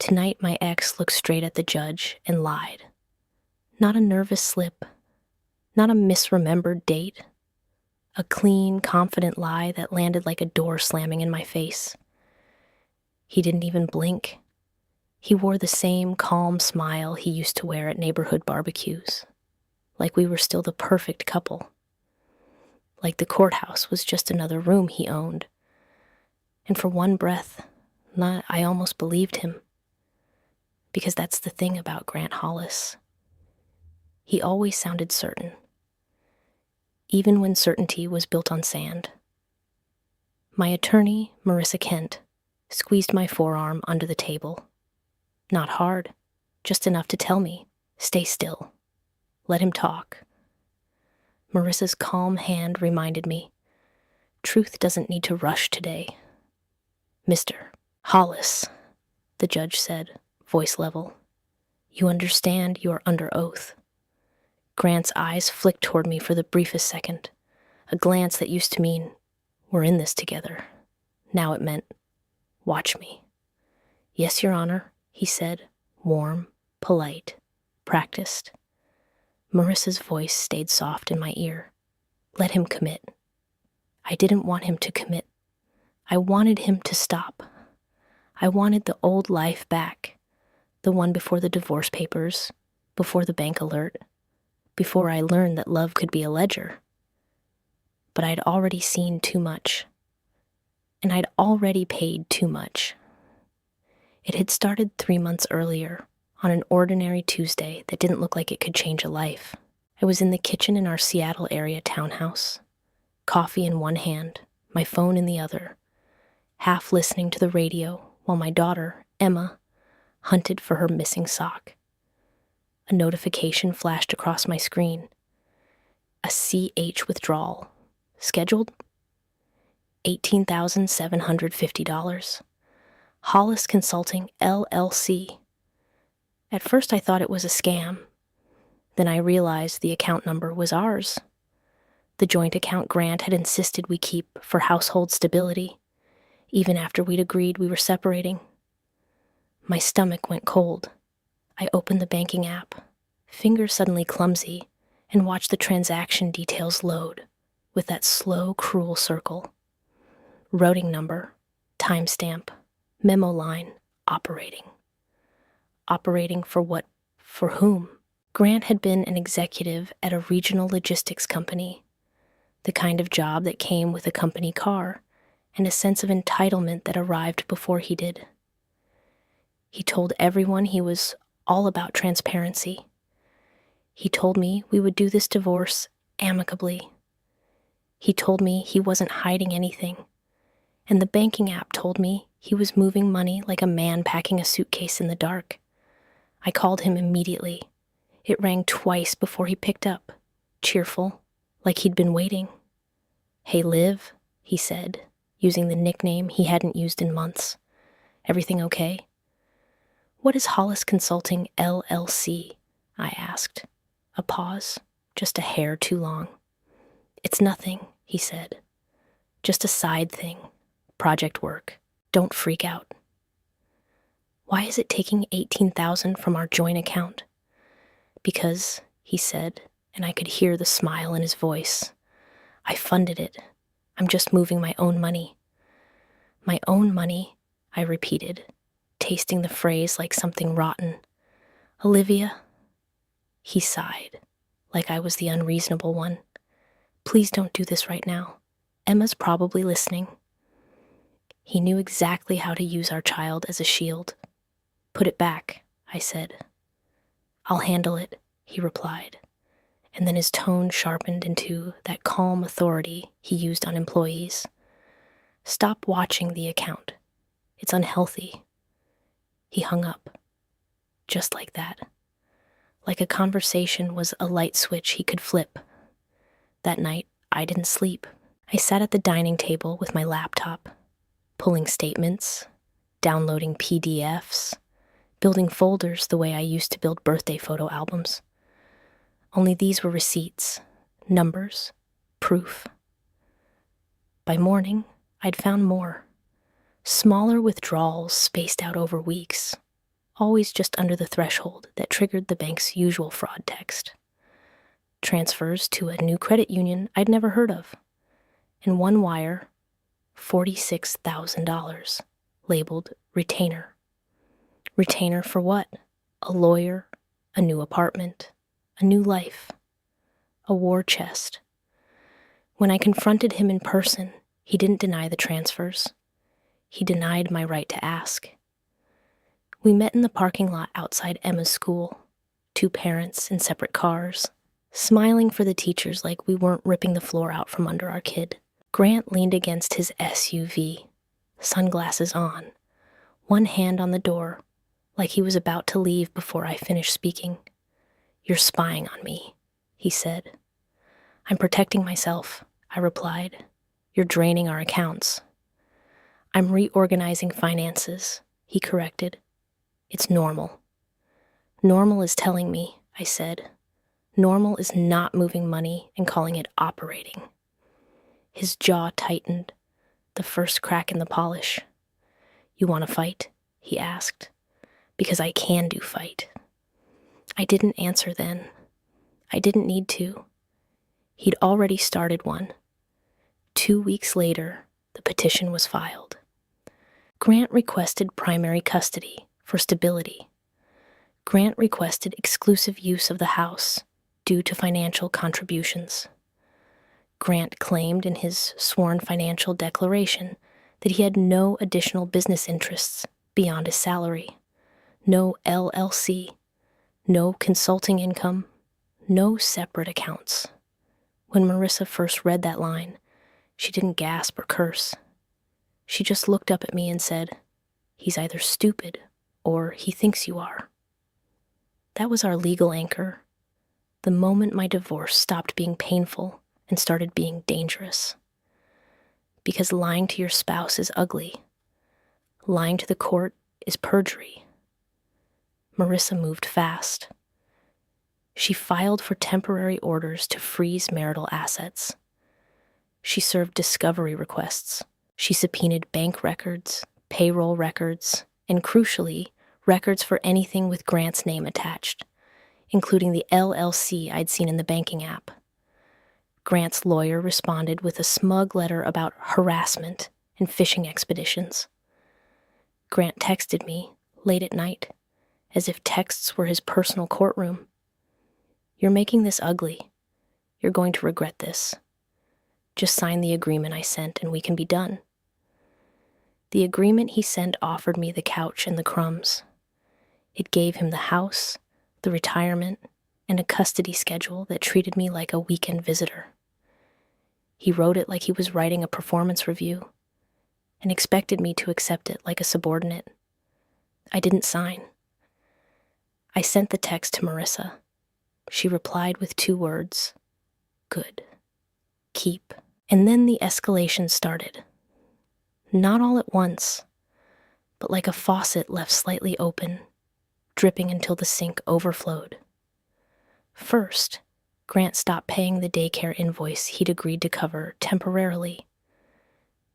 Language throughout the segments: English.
Tonight, my ex looked straight at the judge and lied. Not a nervous slip, not a misremembered date. A clean, confident lie that landed like a door slamming in my face. He didn't even blink. He wore the same calm smile he used to wear at neighborhood barbecues, like we were still the perfect couple. Like the courthouse was just another room he owned. And for one breath, I almost believed him. Because that's the thing about Grant Hollis. He always sounded certain, even when certainty was built on sand. My attorney, Marissa Kent, squeezed my forearm under the table. Not hard, just enough to tell me, stay still. Let him talk. Marissa's calm hand reminded me, truth doesn't need to rush today. Mr. Hollis, the judge said, voice level. You understand you are under oath. Grant's eyes flicked toward me for the briefest second, a glance that used to mean, we're in this together. Now it meant, watch me. Yes, Your Honor, he said, warm, polite, practiced. Marissa's voice stayed soft in my ear. Let him commit. I didn't want him to commit. I wanted him to stop. I wanted the old life back, the one before the divorce papers, before the bank alert, before I learned that love could be a ledger. But I'd already seen too much, and I'd already paid too much. It had started 3 months earlier, on an ordinary Tuesday that didn't look like it could change a life. I was in the kitchen in our Seattle area townhouse, coffee in one hand, my phone in the other, half listening to the radio while my daughter, Emma, hunted for her missing sock. A notification flashed across my screen. A CH withdrawal. Scheduled? $18,750. Hollis Consulting, LLC. At first I thought it was a scam. Then I realized the account number was ours. The joint account Grant had insisted we keep for household stability, even after we'd agreed we were separating. My stomach went cold. I opened the banking app, fingers suddenly clumsy, and watched the transaction details load with that slow, cruel circle. Routing number, timestamp, memo line, operating. Operating for what? For whom? Grant had been an executive at a regional logistics company, the kind of job that came with a company car and a sense of entitlement that arrived before he did. He told everyone he was all about transparency. He told me we would do this divorce amicably. He told me he wasn't hiding anything, and the banking app told me he was moving money like a man packing a suitcase in the dark. I called him immediately. It rang twice before he picked up, cheerful, like he'd been waiting. Hey, Liv, he said, using the nickname he hadn't used in months. Everything okay? What is Hollis Consulting, LLC? I asked. A pause, just a hair too long. It's nothing, he said. Just a side thing, project work. Don't freak out. Why is it taking $18,000 from our joint account? Because, he said, and I could hear the smile in his voice, I funded it. I'm just moving my own money. My own money, I repeated, tasting the phrase like something rotten. Olivia? He sighed, like I was the unreasonable one. Please don't do this right now. Emma's probably listening. He knew exactly how to use our child as a shield. Put it back, I said. I'll handle it, he replied, and then his tone sharpened into that calm authority he used on employees. Stop watching the account. It's unhealthy. He hung up, just like that. Like a conversation was a light switch he could flip. That night, I didn't sleep. I sat at the dining table with my laptop, pulling statements, downloading PDFs, building folders the way I used to build birthday photo albums. Only these were receipts, numbers, proof. By morning, I'd found more. Smaller withdrawals spaced out over weeks, always just under the threshold that triggered the bank's usual fraud text. Transfers to a new credit union I'd never heard of. And one wire, $46,000, labeled retainer. Retainer for what? A lawyer, a new apartment, a new life, a war chest. When I confronted him in person, he didn't deny the transfers. He denied my right to ask. We met in the parking lot outside Emma's school, two parents in separate cars, smiling for the teachers like we weren't ripping the floor out from under our kid. Grant leaned against his SUV, sunglasses on, one hand on the door, like he was about to leave before I finished speaking. "You're spying on me," he said. "I'm protecting myself," I replied. "You're draining our accounts." "I'm reorganizing finances," he corrected. "It's normal." "Normal is telling me," I said. "Normal is not moving money and calling it operating." His jaw tightened, the first crack in the polish. "You want to fight?" he asked. "Because I can do fight." I didn't answer then. I didn't need to. He'd already started one. 2 weeks later, the petition was filed. Grant requested primary custody for stability. Grant requested exclusive use of the house due to financial contributions. Grant claimed in his sworn financial declaration that he had no additional business interests beyond his salary, no LLC, no consulting income, no separate accounts. When Marissa first read that line, she didn't gasp or curse. She just looked up at me and said, "He's either stupid or he thinks you are." That was our legal anchor. The moment my divorce stopped being painful and started being dangerous. Because lying to your spouse is ugly. Lying to the court is perjury. Marissa moved fast. She filed for temporary orders to freeze marital assets. She served discovery requests. She subpoenaed bank records, payroll records, and crucially, records for anything with Grant's name attached, including the LLC I'd seen in the banking app. Grant's lawyer responded with a smug letter about harassment and fishing expeditions. Grant texted me late at night, as if texts were his personal courtroom. "You're making this ugly. You're going to regret this. Just sign the agreement I sent and we can be done." The agreement he sent offered me the couch and the crumbs. It gave him the house, the retirement, and a custody schedule that treated me like a weekend visitor. He wrote it like he was writing a performance review and expected me to accept it like a subordinate. I didn't sign. I sent the text to Marissa. She replied with 2 words, "Good. Keep." And then the escalation started. Not all at once, but like a faucet left slightly open, dripping until the sink overflowed. First, Grant stopped paying the daycare invoice he'd agreed to cover temporarily.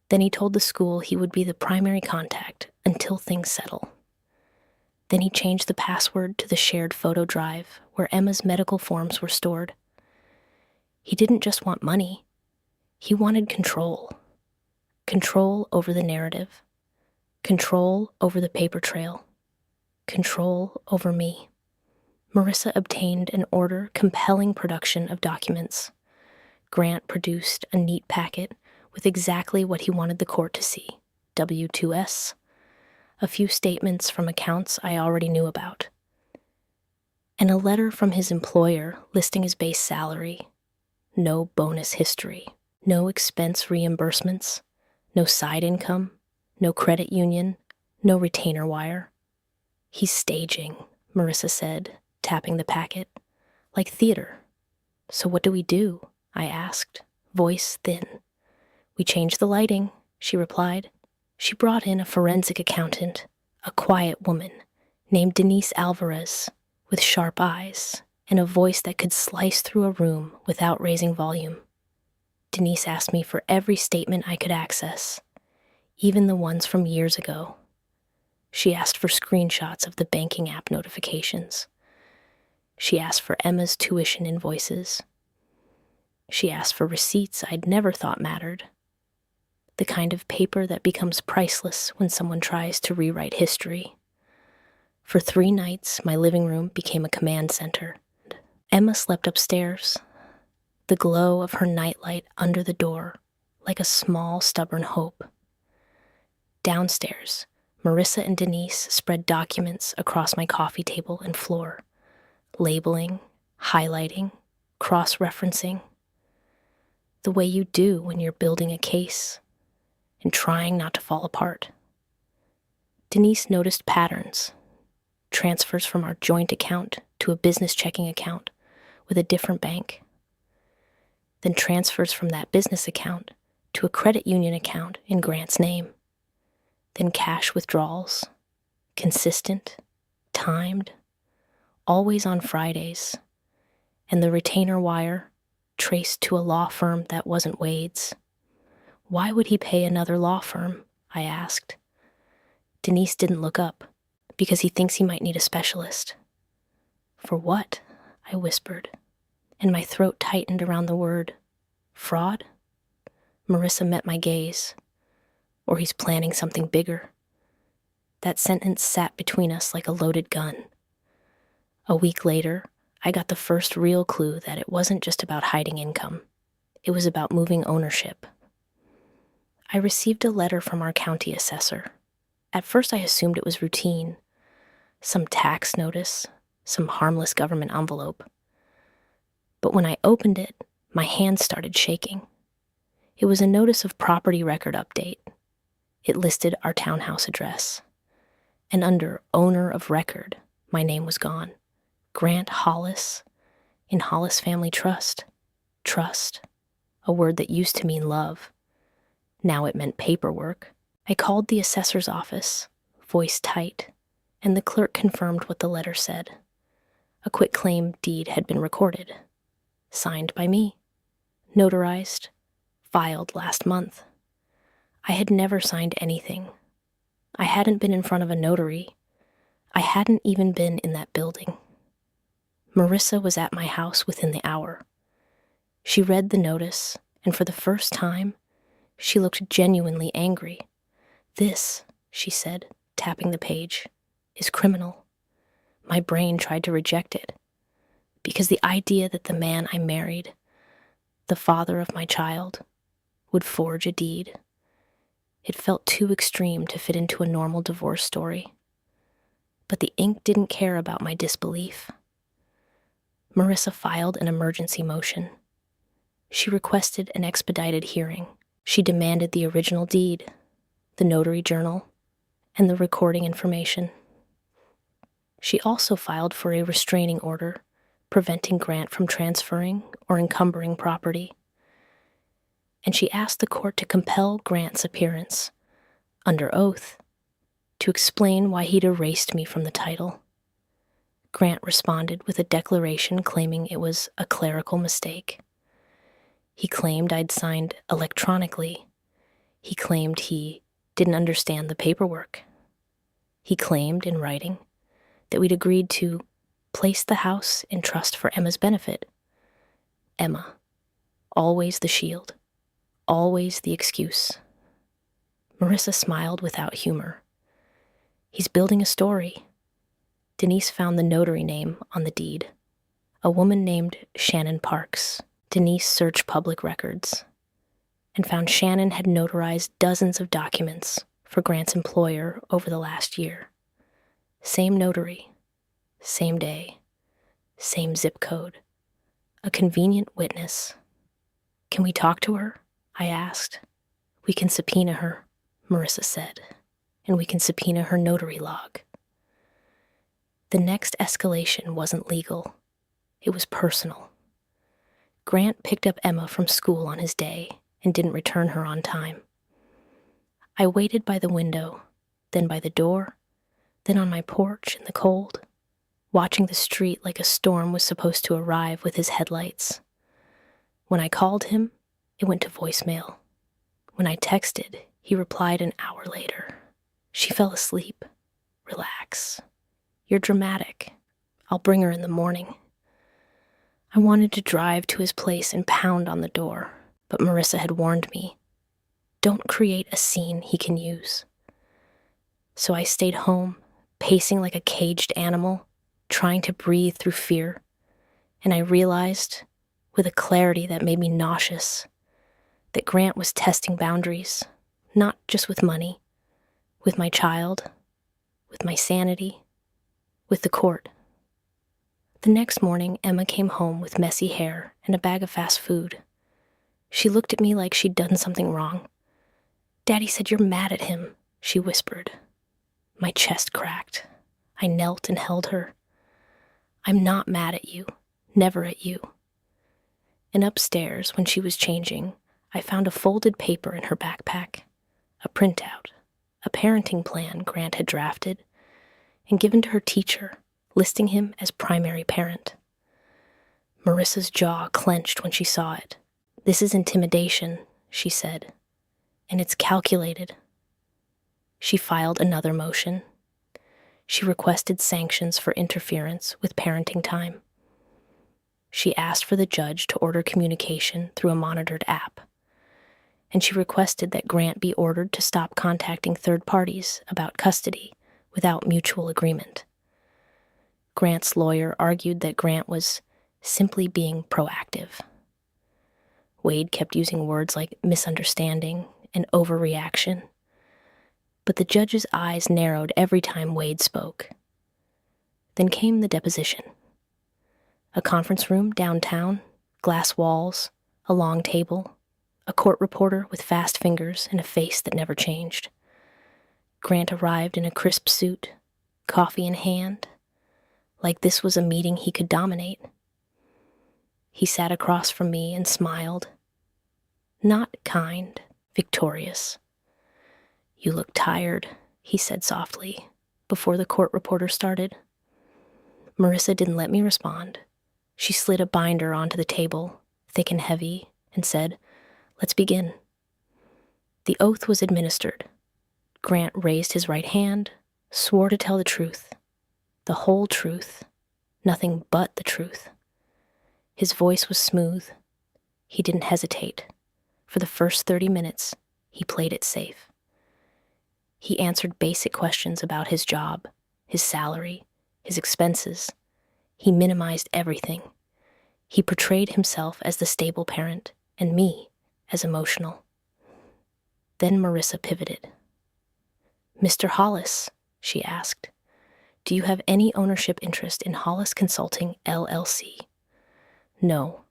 Then he told the school he would be the primary contact until things settle. Then he changed the password to the shared photo drive where Emma's medical forms were stored. He didn't just want money. He wanted control. Control over the narrative. Control over the paper trail. Control over me. Marissa obtained an order compelling production of documents. Grant produced a neat packet with exactly what he wanted the court to see: W-2S, a few statements from accounts I already knew about, and a letter from his employer listing his base salary, no bonus history, no expense reimbursements, no side income, no credit union, no retainer wire. "He's staging," Marissa said, tapping the packet, "like theater." "So what do we do?" I asked, voice thin. "We changed the lighting," she replied. She brought in a forensic accountant, a quiet woman named Denise Alvarez, with sharp eyes and a voice that could slice through a room without raising volume. Denise asked me for every statement I could access, even the ones from years ago. She asked for screenshots of the banking app notifications. She asked for Emma's tuition invoices. She asked for receipts I'd never thought mattered. The kind of paper that becomes priceless when someone tries to rewrite history. For 3 nights, my living room became a command center. Emma slept upstairs, the glow of her nightlight under the door, like a small, stubborn hope. Downstairs, Marissa and Denise spread documents across my coffee table and floor, labeling, highlighting, cross-referencing. The way you do when you're building a case and trying not to fall apart. Denise noticed patterns, transfers from our joint account to a business checking account with a different bank, then transfers from that business account to a credit union account in Grant's name, then cash withdrawals, consistent, timed, always on Fridays, and the retainer wire traced to a law firm that wasn't Wade's. Why would he pay another law firm? I asked. Denise didn't look up, because he thinks he might need a specialist. For what? I whispered, and my throat tightened around the word. Fraud? Marissa met my gaze. Or he's planning something bigger. That sentence sat between us like a loaded gun. A week later, I got the first real clue that it wasn't just about hiding income. It was about moving ownership. I received a letter from our county assessor. At first I assumed it was routine. Some tax notice, some harmless government envelope. But when I opened it, my hands started shaking. It was a notice of property record update. It listed our townhouse address. And under owner of record, my name was gone. Grant Hollis, in Hollis Family Trust. Trust, a word that used to mean love. Now it meant paperwork. I called the assessor's office, voice tight, and the clerk confirmed what the letter said. A quitclaim deed had been recorded. Signed by me. Notarized. Filed last month. I had never signed anything. I hadn't been in front of a notary. I hadn't even been in that building. Marissa was at my house within the hour. She read the notice, and for the first time, she looked genuinely angry. This, she said, tapping the page, is criminal. My brain tried to reject it, because the idea that the man I married, the father of my child, would forge a deed, it felt too extreme to fit into a normal divorce story. But the ink didn't care about my disbelief. Marissa filed an emergency motion. She requested an expedited hearing. She demanded the original deed, the notary journal, and the recording information. She also filed for a restraining order, preventing Grant from transferring or encumbering property. And she asked the court to compel Grant's appearance, under oath, to explain why he'd erased me from the title. Grant responded with a declaration claiming it was a clerical mistake. He claimed I'd signed electronically. He claimed he didn't understand the paperwork. He claimed, in writing, that we'd agreed to place the house in trust for Emma's benefit. Emma, always the shield, always the excuse. Marissa smiled without humor. He's building a story. Denise found the notary name on the deed, a woman named Shannon Parks. Denise searched public records and found Shannon had notarized dozens of documents for Grant's employer over the last year. Same notary, same day, same zip code. A convenient witness. Can we talk to her? I asked. We can subpoena her, Marissa said, and we can subpoena her notary log. The next escalation wasn't legal. It was personal. Grant picked up Emma from school on his day and didn't return her on time. I waited by the window, then by the door, then on my porch in the cold, watching the street like a storm was supposed to arrive with his headlights. When I called him, it went to voicemail. When I texted, he replied an hour later. She fell asleep. Relax. You're dramatic. I'll bring her in the morning. I wanted to drive to his place and pound on the door, but Marissa had warned me, don't create a scene he can use. So I stayed home, pacing like a caged animal, trying to breathe through fear, and I realized, with a clarity that made me nauseous, that Grant was testing boundaries, not just with money, with my child, with my sanity, with the court. The next morning, Emma came home with messy hair and a bag of fast food. She looked at me like she'd done something wrong. Daddy said you're mad at him, she whispered. My chest cracked. I knelt and held her. I'm not mad at you, never at you. And upstairs, when she was changing, I found a folded paper in her backpack, a printout, a parenting plan Grant had drafted and given to her teacher, listing him as primary parent. Marissa's jaw clenched when she saw it. This is intimidation, she said, and it's calculated. She filed another motion. She requested sanctions for interference with parenting time. She asked for the judge to order communication through a monitored app, and she requested that Grant be ordered to stop contacting third parties about custody without mutual agreement. Grant's lawyer argued that Grant was simply being proactive. Wade kept using words like misunderstanding and overreaction, but the judge's eyes narrowed every time Wade spoke. Then came the deposition. A conference room downtown, glass walls, a long table, a court reporter with fast fingers and a face that never changed. Grant arrived in a crisp suit, coffee in hand, like this was a meeting he could dominate. He sat across from me and smiled. Not kind, victorious. You look tired, he said softly, before the court reporter started. Marissa didn't let me respond. She slid a binder onto the table, thick and heavy, and said, let's begin. The oath was administered. Grant raised his right hand, swore to tell the truth, the whole truth, nothing but the truth. His voice was smooth. He didn't hesitate. For the first 30 minutes, he played it safe. He answered basic questions about his job, his salary, his expenses. He minimized everything. He portrayed himself as the stable parent and me as emotional. Then Marissa pivoted. Mr. Hollis, she asked, do you have any ownership interest in Hollis Consulting, LLC? No,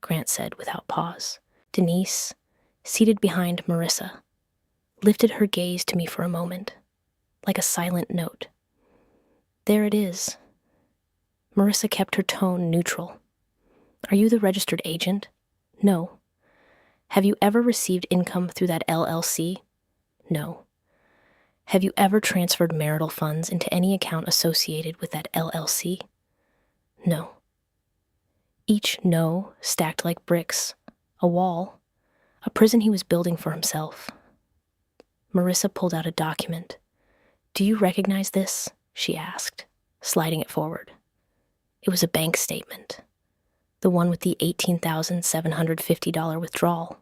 Grant said without pause. Denise, seated behind Marissa, lifted her gaze to me for a moment, like a silent note. There it is. Marissa kept her tone neutral. Are you the registered agent? No. Have you ever received income through that LLC? No. Have you ever transferred marital funds into any account associated with that LLC? No. Each no stacked like bricks, a wall, a prison he was building for himself. Marissa pulled out a document. Do you recognize this? She asked, sliding it forward. It was a bank statement, the one with the $18,750 withdrawal.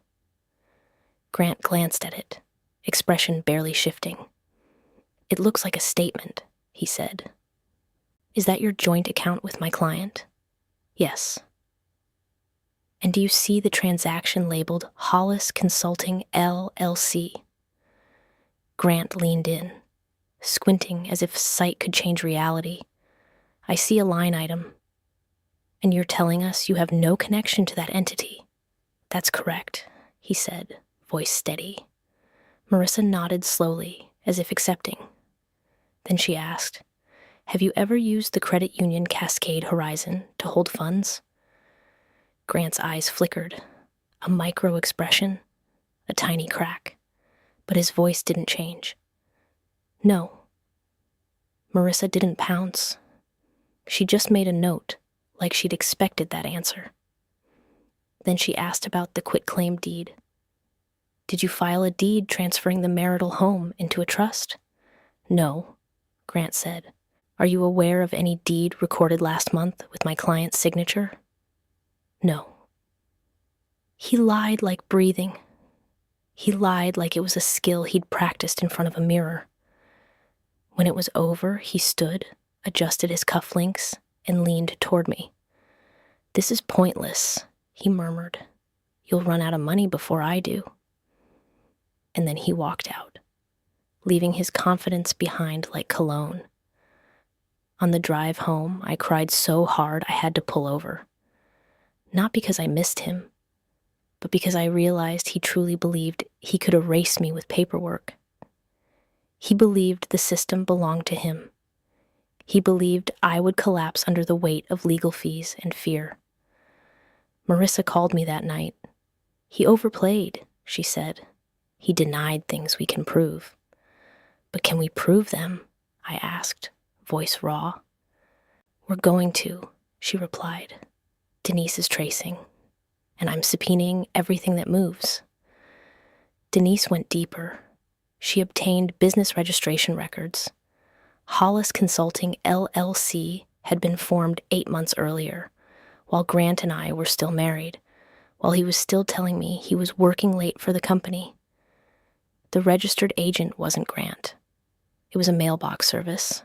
Grant glanced at it, expression barely shifting. It looks like a statement, he said. Is that your joint account with my client? Yes. And do you see the transaction labeled Hollis Consulting, LLC? Grant leaned in, squinting as if sight could change reality. I see a line item. And you're telling us you have no connection to that entity? That's correct, he said, voice steady. Marissa nodded slowly, as if accepting. Then she asked, have you ever used the credit union Cascade Horizon to hold funds? Grant's eyes flickered, a micro expression, a tiny crack, but his voice didn't change. No. Marissa didn't pounce. She just made a note, like she'd expected that answer. Then she asked about the quitclaim deed. Did you file a deed transferring the marital home into a trust? No, Grant said. Are you aware of any deed recorded last month with my client's signature? No. He lied like breathing. He lied like it was a skill he'd practiced in front of a mirror. When it was over, he stood, adjusted his cufflinks, and leaned toward me. This is pointless, he murmured. You'll run out of money before I do. And then he walked out, leaving his confidence behind like cologne. On the drive home, I cried so hard I had to pull over. Not because I missed him, but because I realized he truly believed he could erase me with paperwork. He believed the system belonged to him. He believed I would collapse under the weight of legal fees and fear. Marissa called me that night. He overplayed, she said. He denied things we can prove. But can we prove them? I asked, voice raw. We're going to, she replied. Denise is tracing, and I'm subpoenaing everything that moves. Denise went deeper. She obtained business registration records. Hollis Consulting LLC had been formed 8 months earlier, while Grant and I were still married, while he was still telling me he was working late for the company. The registered agent wasn't Grant. It was a mailbox service.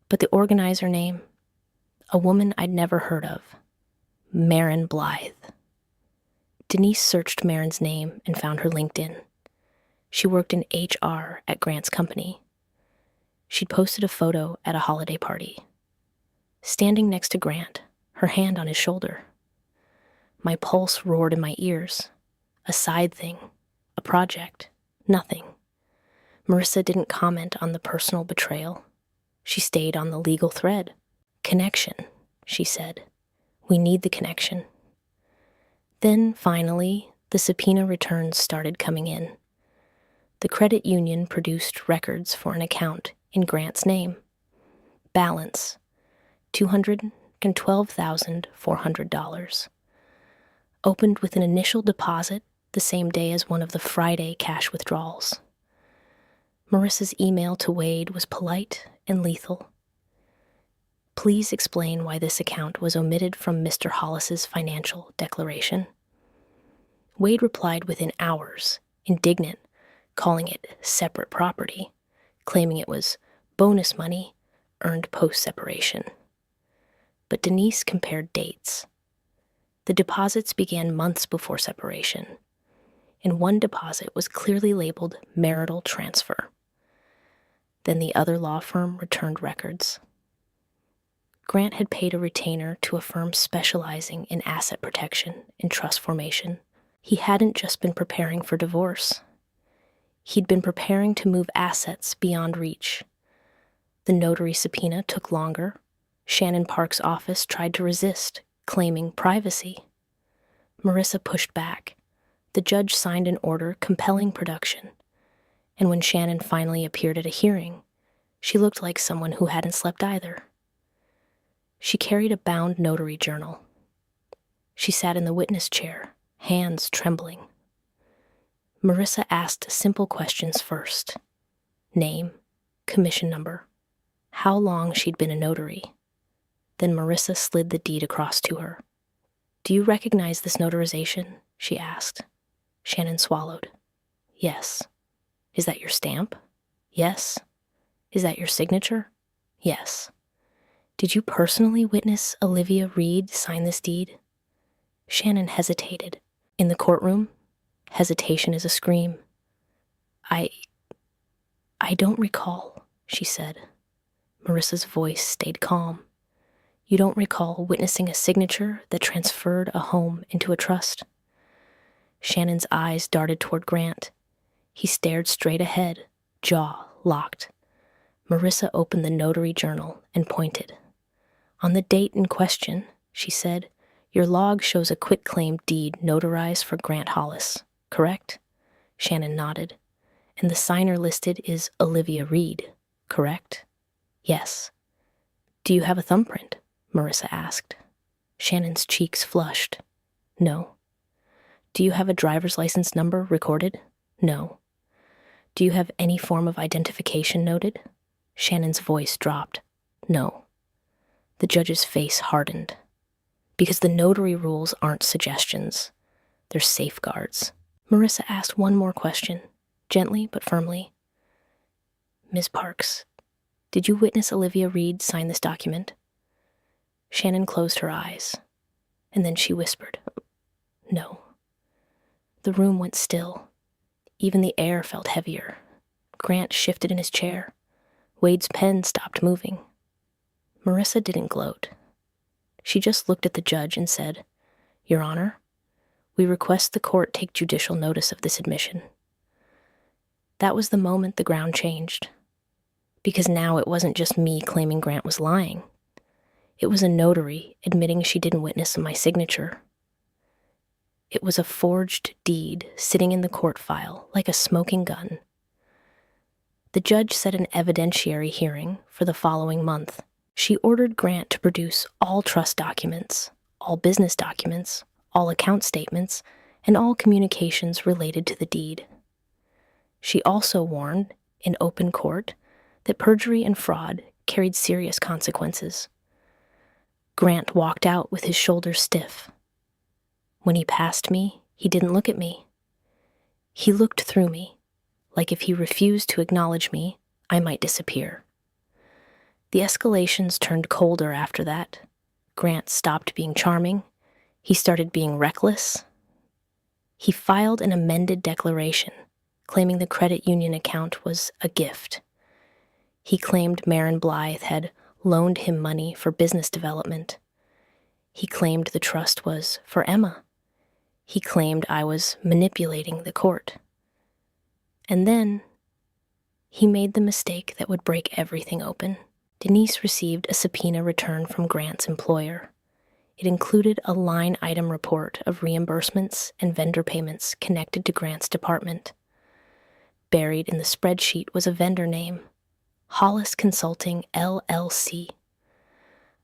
But the organizer name, a woman I'd never heard of, Marin Blythe. Denise searched Marin's name and found her LinkedIn. She worked in HR at Grant's company. She'd posted a photo at a holiday party. Standing next to Grant, her hand on his shoulder. My pulse roared in my ears. A side thing, a project, nothing. Marissa didn't comment on the personal betrayal. She stayed on the legal thread. Connection, she said. We need the connection. Then, finally, the subpoena returns started coming in. The credit union produced records for an account in Grant's name. Balance, $212,400. Opened with an initial deposit the same day as one of the Friday cash withdrawals. Marissa's email to Wade was polite and lethal. Please explain why this account was omitted from Mr. Hollis's financial declaration. Wade replied within hours, indignant, calling it separate property, claiming it was bonus money earned post-separation. But Denise compared dates. The deposits began months before separation, and one deposit was clearly labeled marital transfer. Then the other law firm returned records. Grant had paid a retainer to a firm specializing in asset protection and trust formation. He hadn't just been preparing for divorce. He'd been preparing to move assets beyond reach. The notary subpoena took longer. Shannon Park's office tried to resist, claiming privacy. Marissa pushed back. The judge signed an order compelling production. And when Shannon finally appeared at a hearing, she looked like someone who hadn't slept either. She carried a bound notary journal. She sat in the witness chair, hands trembling. Marissa asked simple questions first. Name, commission number, how long she'd been a notary. Then Marissa slid the deed across to her. Do you recognize this notarization? She asked. Shannon swallowed. Yes. Is that your stamp? Yes. Is that your signature? Yes. Did you personally witness Olivia Reed sign this deed? Shannon hesitated. In the courtroom, hesitation is a scream. I don't recall, she said. Marissa's voice stayed calm. You don't recall witnessing a signature that transferred a home into a trust? Shannon's eyes darted toward Grant. He stared straight ahead, jaw locked. Marissa opened the notary journal and pointed. On the date in question, she said, your log shows a quitclaim deed notarized for Grant Hollis, correct? Shannon nodded. And the signer listed is Olivia Reed, correct? Yes. Do you have a thumbprint? Marissa asked. Shannon's cheeks flushed. No. Do you have a driver's license number recorded? No. Do you have any form of identification noted? Shannon's voice dropped. No. The judge's face hardened. Because the notary rules aren't suggestions. They're safeguards. Marissa asked one more question, gently but firmly. Ms. Parks, did you witness Olivia Reed sign this document? Shannon closed her eyes, and then she whispered, No. The room went still. Even the air felt heavier. Grant shifted in his chair. Wade's pen stopped moving. Marissa didn't gloat. She just looked at the judge and said, Your Honor, we request the court take judicial notice of this admission. That was the moment the ground changed. Because now it wasn't just me claiming Grant was lying. It was a notary admitting she didn't witness my signature. It was a forged deed sitting in the court file like a smoking gun. The judge set an evidentiary hearing for the following month. She ordered Grant to produce all trust documents, all business documents, all account statements, and all communications related to the deed. She also warned, in open court, that perjury and fraud carried serious consequences. Grant walked out with his shoulders stiff. When he passed me, he didn't look at me. He looked through me, like if he refused to acknowledge me, I might disappear. The escalations turned colder after that. Grant stopped being charming. He started being reckless. He filed an amended declaration, claiming the credit union account was a gift. He claimed Marin Blythe had loaned him money for business development. He claimed the trust was for Emma. He claimed I was manipulating the court. And then he made the mistake that would break everything open. Denise received a subpoena return from Grant's employer. It included a line item report of reimbursements and vendor payments connected to Grant's department. Buried in the spreadsheet was a vendor name, Hollis Consulting, LLC.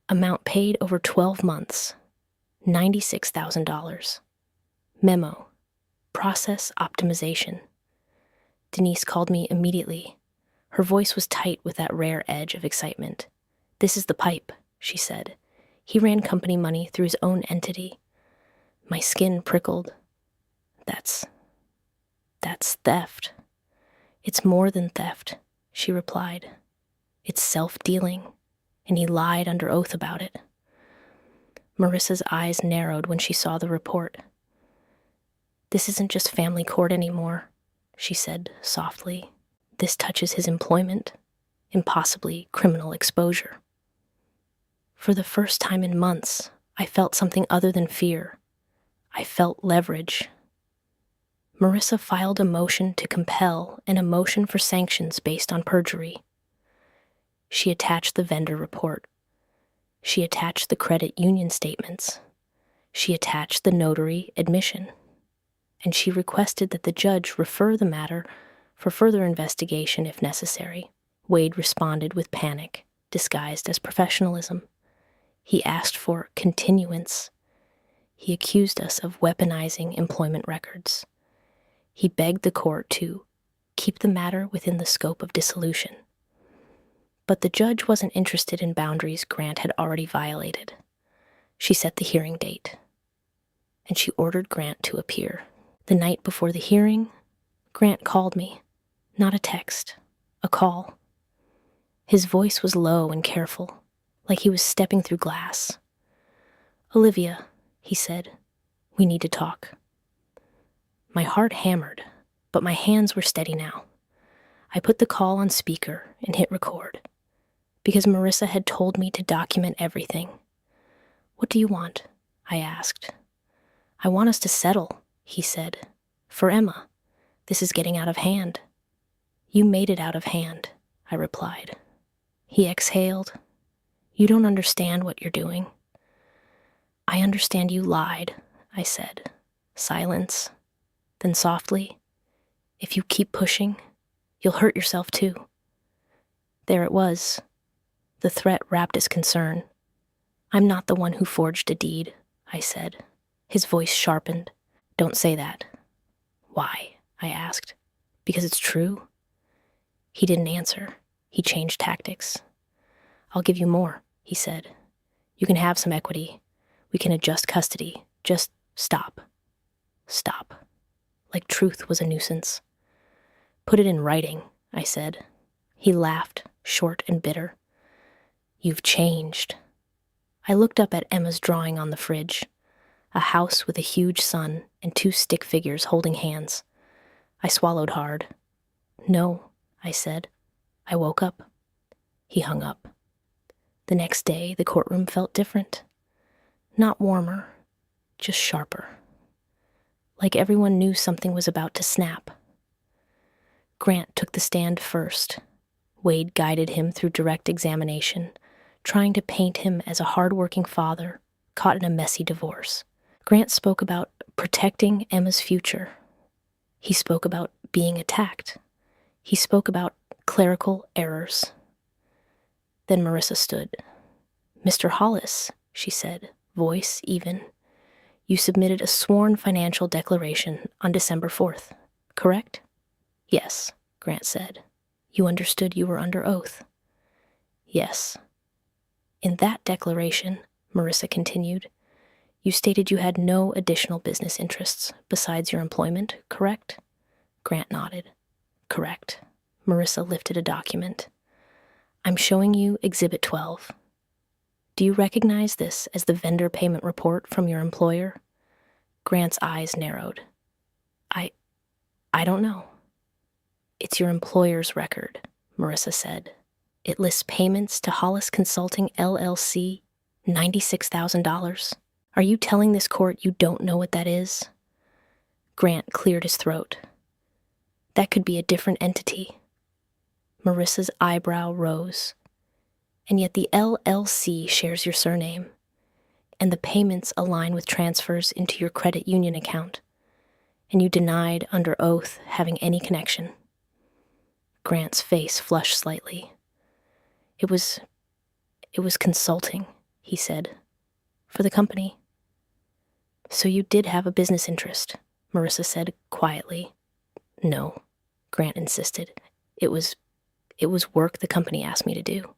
Amount paid over 12 months, $96,000. Memo, process optimization. Denise called me immediately. Her voice was tight with that rare edge of excitement. This is the pipe, she said. He ran company money through his own entity. My skin prickled. That's theft. It's more than theft, she replied. It's self-dealing, and he lied under oath about it. Marissa's eyes narrowed when she saw the report. This isn't just family court anymore, she said softly. This touches his employment and possibly criminal exposure. For the first time in months, I felt something other than fear. I felt leverage. Marissa filed a motion to compel and a motion for sanctions based on perjury. She attached the vendor report. She attached the credit union statements. She attached the notary admission. And she requested that the judge refer the matter for further investigation if necessary. Wade responded with panic, disguised as professionalism. He asked for continuance. He accused us of weaponizing employment records. He begged the court to keep the matter within the scope of dissolution. But the judge wasn't interested in boundaries Grant had already violated. She set the hearing date, and she ordered Grant to appear. The night before the hearing, Grant called me. Not a text, a call. His voice was low and careful, like he was stepping through glass. Olivia, he said, we need to talk. My heart hammered, but my hands were steady now. I put the call on speaker and hit record, because Marissa had told me to document everything. What do you want? I asked. I want us to settle, he said. For Emma, this is getting out of hand. You made it out of hand, I replied. He exhaled. You don't understand what you're doing. I understand you lied, I said. Silence. Then softly, if you keep pushing, you'll hurt yourself too. There it was. The threat wrapped his concern. I'm not the one who forged a deed, I said. His voice sharpened. Don't say that. Why? I asked. Because it's true? He didn't answer. He changed tactics. "I'll give you more," he said. "You can have some equity. We can adjust custody. Just stop. Stop." Like truth was a nuisance. "Put it in writing," I said. He laughed, short and bitter. "You've changed." I looked up at Emma's drawing on the fridge. A house with a huge sun and 2 stick figures holding hands. I swallowed hard. "No," I said. "I woke up." He hung up. The next day, the courtroom felt different. Not warmer, just sharper. Like everyone knew something was about to snap. Grant took the stand first. Wade guided him through direct examination, trying to paint him as a hard-working father caught in a messy divorce. Grant spoke about protecting Emma's future. He spoke about being attacked. He spoke about clerical errors. Then Marissa stood. "Mr. Hollis," she said, voice even, "you submitted a sworn financial declaration on December 4th, correct?" "Yes," Grant said. "You understood you were under oath?" "Yes." "In that declaration," Marissa continued, "you stated you had no additional business interests besides your employment, correct?" Grant nodded. "Correct." Marissa lifted a document. "I'm showing you Exhibit 12. Do you recognize this as the vendor payment report from your employer?" Grant's eyes narrowed. I don't know." "It's your employer's record," Marissa said. "It lists payments to Hollis Consulting, LLC, $96,000. Are you telling this court you don't know what that is?" Grant cleared his throat. "That could be a different entity." Marissa's eyebrow rose. "And yet the LLC shares your surname, and the payments align with transfers into your credit union account, and you denied under oath having any connection." Grant's face flushed slightly. It was consulting," he said, "for the company." "So you did have a business interest," Marissa said quietly. "No," Grant insisted. It was work the company asked me to do."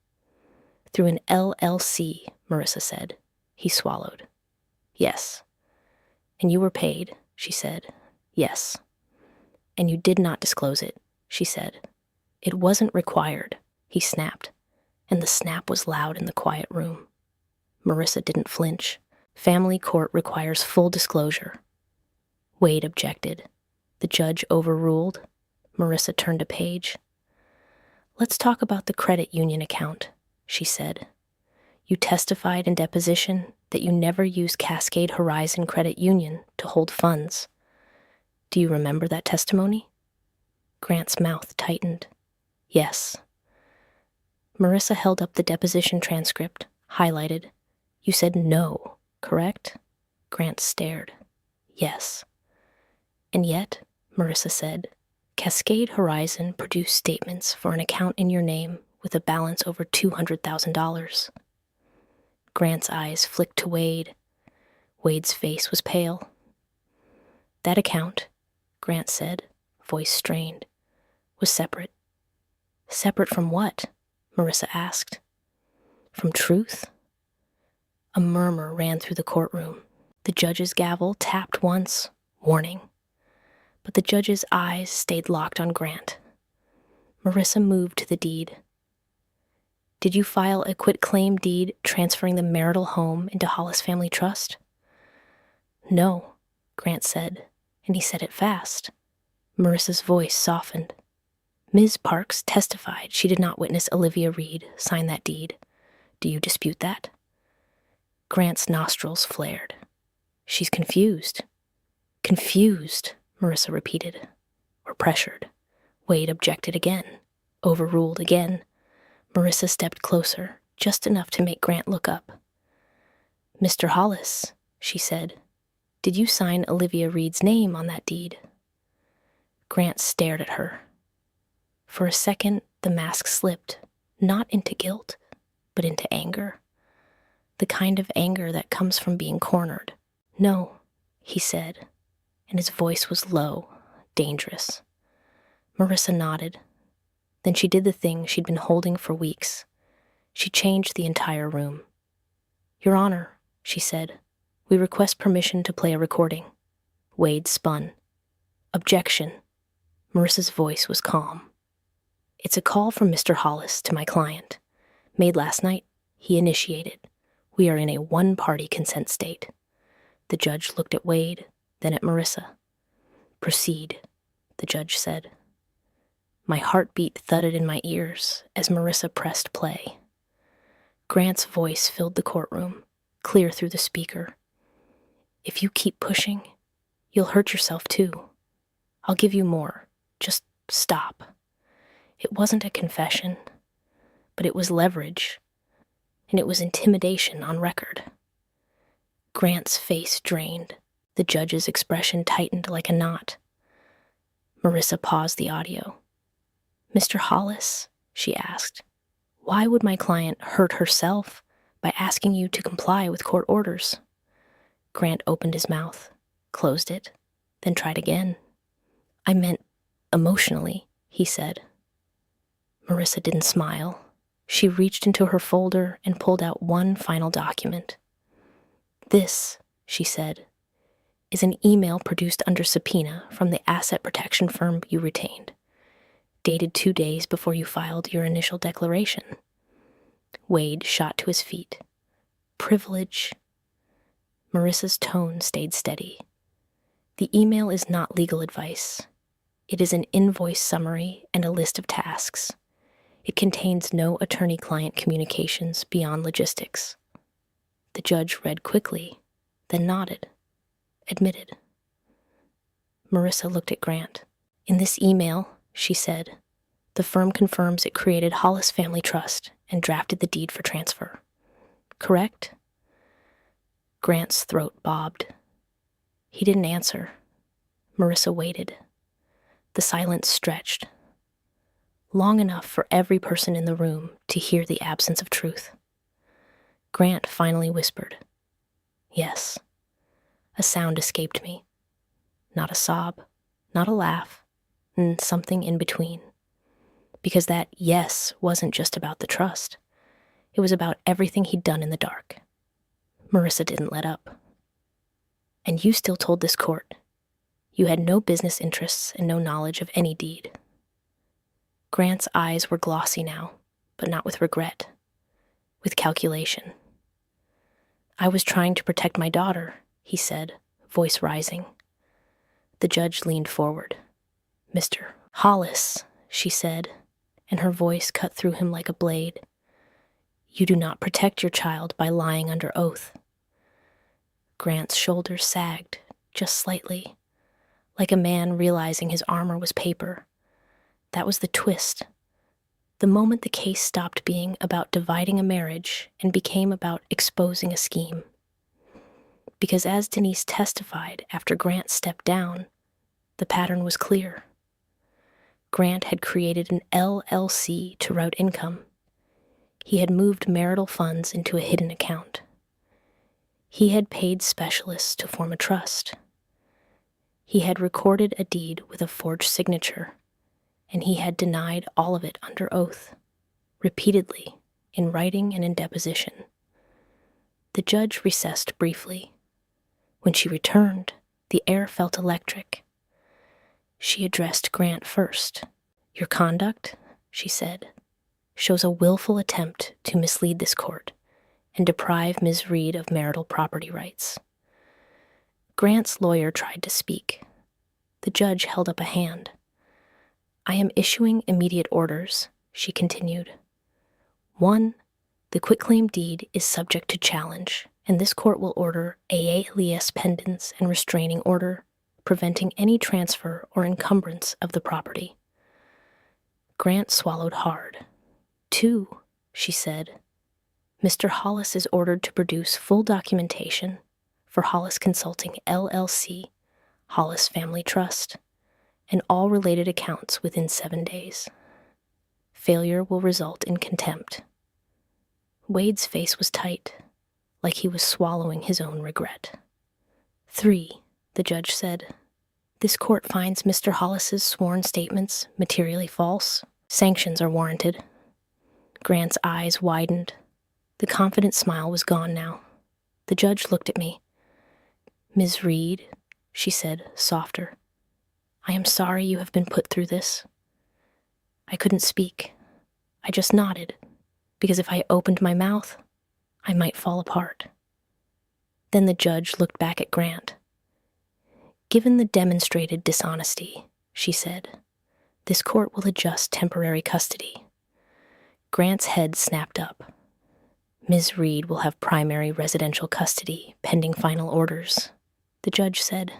"Through an LLC," Marissa said. He swallowed. "Yes." "And you were paid," she said. "Yes." "And you did not disclose it," she said. "It wasn't required," he snapped, and the snap was loud in the quiet room. Marissa didn't flinch. "Family court requires full disclosure." Wade objected. The judge overruled. Marissa turned a page. "Let's talk about the credit union account," she said. "You testified in deposition that you never used Cascade Horizon Credit Union to hold funds. Do you remember that testimony?" Grant's mouth tightened. "Yes." Marissa held up the deposition transcript, highlighted. "You said no, correct?" Grant stared. "Yes." "And yet," Marissa said, "Cascade Horizon produced statements for an account in your name with a balance over $200,000. Grant's eyes flicked to Wade. Wade's face was pale. "That account," Grant said, voice strained, "was separate." "Separate from what?" Marissa asked. "From truth?" A murmur ran through the courtroom. The judge's gavel tapped once, warning. But the judge's eyes stayed locked on Grant. Marissa moved to the deed. "Did you file a quitclaim deed transferring the marital home into Hollis Family Trust?" "No," Grant said, and he said it fast. Marissa's voice softened. "Ms. Parks testified she did not witness Olivia Reed sign that deed. Do you dispute that?" Grant's nostrils flared. "She's confused." "Confused," Marissa repeated. "Or pressured." Wade objected again, overruled again. Marissa stepped closer, just enough to make Grant look up. "Mr. Hollis," she said, "did you sign Olivia Reed's name on that deed?" Grant stared at her. For a second, the mask slipped, not into guilt, but into anger. The kind of anger that comes from being cornered. "No," he said, and his voice was low, dangerous. Marissa nodded. Then she did the thing she'd been holding for weeks. She changed the entire room. "Your Honor," she said, "we request permission to play a recording." Wade spun. "Objection." Marissa's voice was calm. "It's a call from Mr. Hollis to my client. Made last night, he initiated. We are in a one-party consent state." The judge looked at Wade, then at Marissa. "Proceed," the judge said. My heartbeat thudded in my ears as Marissa pressed play. Grant's voice filled the courtroom, clear through the speaker. "If you keep pushing, you'll hurt yourself too. I'll give you more. Just stop." It wasn't a confession, but it was leverage, and it was intimidation on record. Grant's face drained. The judge's expression tightened like a knot. Marissa paused the audio. "Mr. Hollis," she asked, "why would my client hurt herself by asking you to comply with court orders?" Grant opened his mouth, closed it, then tried again. "I meant emotionally," he said. Marissa didn't smile. She reached into her folder and pulled out one final document. "This," she said, "is an email produced under subpoena from the asset protection firm you retained, dated 2 days before you filed your initial declaration." Wade shot to his feet. "Privilege." Marissa's tone stayed steady. "The email is not legal advice. It is an invoice summary and a list of tasks. It contains no attorney-client communications beyond logistics." The judge read quickly, then nodded, admitted. Marissa looked at Grant. "In this email," she said, "the firm confirms it created Hollis Family Trust and drafted the deed for transfer. Correct?" Grant's throat bobbed. He didn't answer. Marissa waited. The silence stretched, long enough for every person in the room to hear the absence of truth. Grant finally whispered, "Yes." A sound escaped me. Not a sob, not a laugh, and something in between. Because that yes wasn't just about the trust. It was about everything he'd done in the dark. Marissa didn't let up. "And you still told this court you had no business interests and no knowledge of any deed." Grant's eyes were glossy now, but not with regret, with calculation. "I was trying to protect my daughter," he said, voice rising. The judge leaned forward. "Mr. Hollis," she said, and her voice cut through him like a blade. "You do not protect your child by lying under oath." Grant's shoulders sagged, just slightly, like a man realizing his armor was paper. That was the twist. The moment the case stopped being about dividing a marriage and became about exposing a scheme. Because as Denise testified after Grant stepped down, the pattern was clear. Grant had created an LLC to route income. He had moved marital funds into a hidden account. He had paid specialists to form a trust. He had recorded a deed with a forged signature, and he had denied all of it under oath, repeatedly, in writing and in deposition. The judge recessed briefly. When she returned, the air felt electric. She addressed Grant first. "Your conduct," she said, "shows a willful attempt to mislead this court and deprive Ms. Reed of marital property rights." Grant's lawyer tried to speak. The judge held up a hand. "I am issuing immediate orders," she continued. "1, the quitclaim deed is subject to challenge, and this court will order a alias pendens and restraining order, preventing any transfer or encumbrance of the property." Grant swallowed hard. 2, she said, "Mr. Hollis is ordered to produce full documentation for Hollis Consulting LLC, Hollis Family Trust, and all related accounts within 7 days. Failure will result in contempt." Wade's face was tight, like he was swallowing his own regret. 3, the judge said, "This court finds Mr. Hollis's sworn statements materially false, Sanctions are warranted. Grant's eyes widened. The confident smile was gone now. The judge looked at me. "Ms. Reed," she said, softer, "I am sorry you have been put through this." I couldn't speak. I just nodded, because if I opened my mouth, I might fall apart. Then the judge looked back at Grant. "Given the demonstrated dishonesty," she said, "this court will adjust temporary custody." Grant's head snapped up. "Ms. Reed will have primary residential custody pending final orders," the judge said.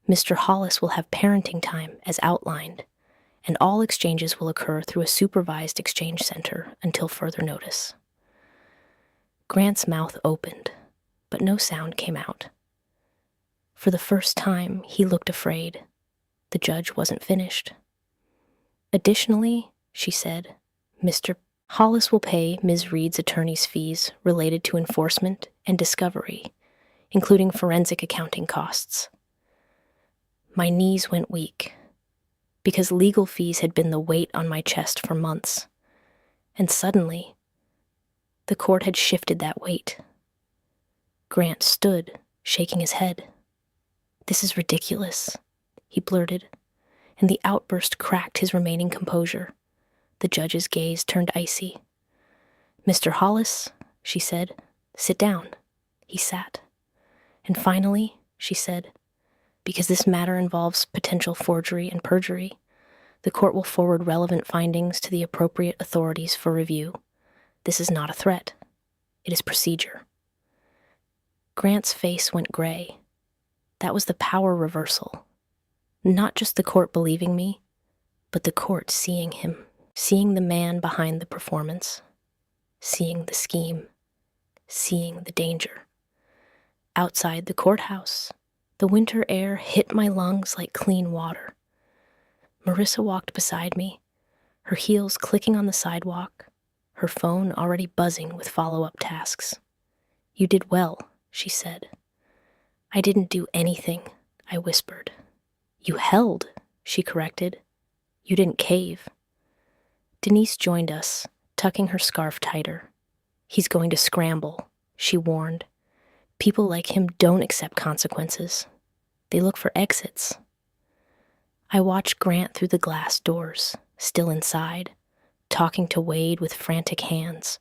"Mr. Hollis will have parenting time as outlined, and all exchanges will occur through a supervised exchange center until further notice." Grant's mouth opened, but no sound came out. For the first time, he looked afraid. The judge wasn't finished. "Additionally," she said, "Mr. Hollis will pay Ms. Reed's attorney's fees related to enforcement and discovery, including forensic accounting costs." My knees went weak, because legal fees had been the weight on my chest for months, and suddenly, the court had shifted that weight. Grant stood, shaking his head. "This is ridiculous," he blurted, and the outburst cracked his remaining composure. The judge's gaze turned icy. "Mr. Hollis," she said, "sit down." He sat. "And finally," she said, "because this matter involves potential forgery and perjury, the court will forward relevant findings to the appropriate authorities for review. This is not a threat. It is procedure." Grant's face went gray. That was the power reversal. Not just the court believing me, but the court seeing him, seeing the man behind the performance, seeing the scheme, seeing the danger. Outside the courthouse, the winter air hit my lungs like clean water. Marissa walked beside me, her heels clicking on the sidewalk, her phone already buzzing with follow-up tasks. "You did well," she said. "I didn't do anything," I whispered. "You held," she corrected. "You didn't cave." Denise joined us, tucking her scarf tighter. "He's going to scramble," she warned. "People like him don't accept consequences. They look for exits." I watched Grant through the glass doors, still inside, talking to Wade with frantic hands.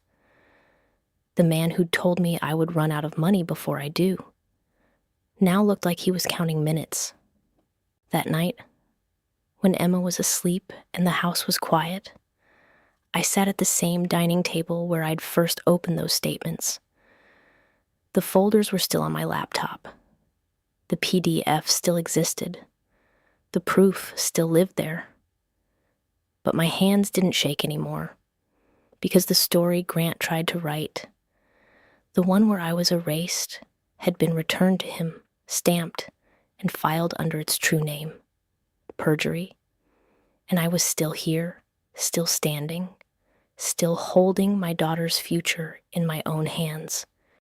The man who'd told me I would run out of money before I do now looked like he was counting minutes. That night, when Emma was asleep and the house was quiet, I sat at the same dining table where I'd first opened those statements. The folders were still on my laptop. The PDF still existed. The proof still lived there. But my hands didn't shake anymore, because the story Grant tried to write, the one where I was erased, had been returned to him, stamped, and filed under its true name, perjury. And I was still here, still standing, still holding my daughter's future in my own hands.